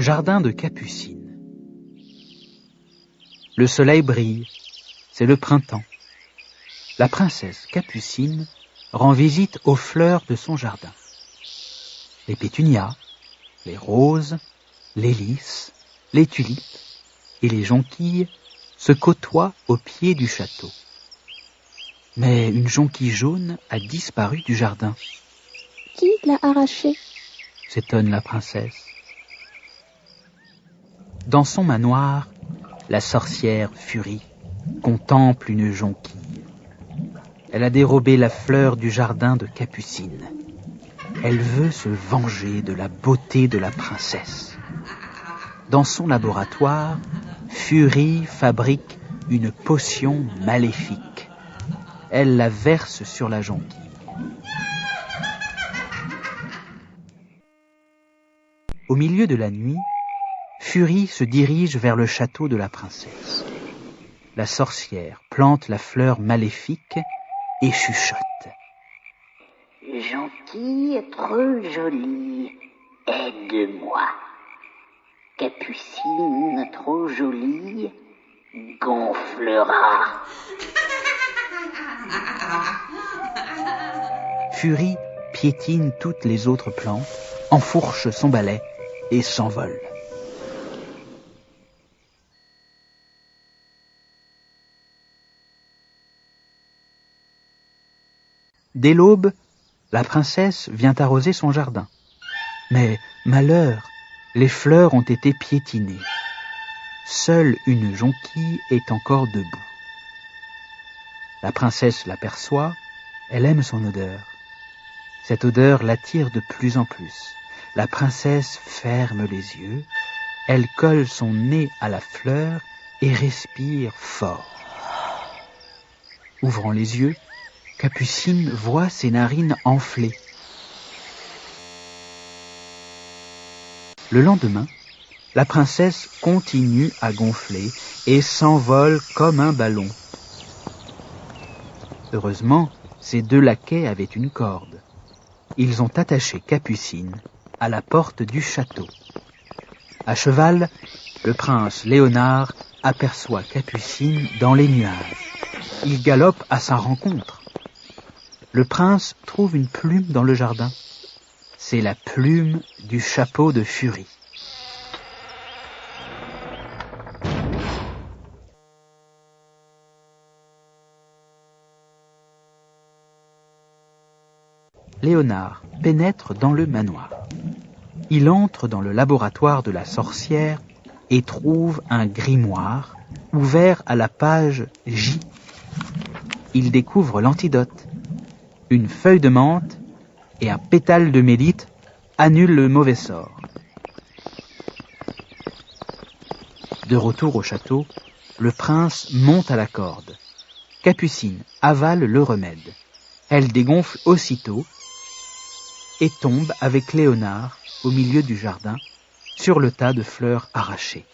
Jardin de Capucine. Le soleil brille, c'est le printemps. La princesse Capucine rend visite aux fleurs de son jardin. Les pétunias, les roses, les lys, les tulipes et les jonquilles se côtoient au pied du château. Mais une jonquille jaune a disparu du jardin. Qui l'a arrachée ? S'étonne la princesse. Dans son manoir, la sorcière Furie contemple une jonquille. Elle a dérobé la fleur du jardin de Capucine. Elle veut se venger de la beauté de la princesse. Dans son laboratoire, Furie fabrique une potion maléfique. Elle la verse sur la jonquille. Au milieu de la nuit, Furie se dirige vers le château de la princesse. La sorcière plante la fleur maléfique et chuchote. Jonquille trop jolie, aide-moi. Capucine trop jolie, gonflera. Furie piétine toutes les autres plantes, enfourche son balai et s'envole. Dès l'aube, la princesse vient arroser son jardin. Mais malheur, les fleurs ont été piétinées. Seule une jonquille est encore debout. La princesse l'aperçoit, elle aime son odeur. Cette odeur l'attire de plus en plus. La princesse ferme les yeux, elle colle son nez à la fleur et respire fort. Ouvrant les yeux, Capucine voit ses narines enflées. Le lendemain, la princesse continue à gonfler et s'envole comme un ballon. Heureusement, ses deux laquais avaient une corde. Ils ont attaché Capucine à la porte du château. À cheval, le prince Léonard aperçoit Capucine dans les nuages. Il galope à sa rencontre. Le prince trouve une plume dans le jardin. C'est la plume du chapeau de Furie. Léonard pénètre dans le manoir. Il entre dans le laboratoire de la sorcière et trouve un grimoire ouvert à la page J. Il découvre l'antidote. Une feuille de menthe et un pétale de mélite annulent le mauvais sort. De retour au château, le prince monte à la corde. Capucine avale le remède. Elle dégonfle aussitôt et tombe avec Léonard au milieu du jardin, sur le tas de fleurs arrachées.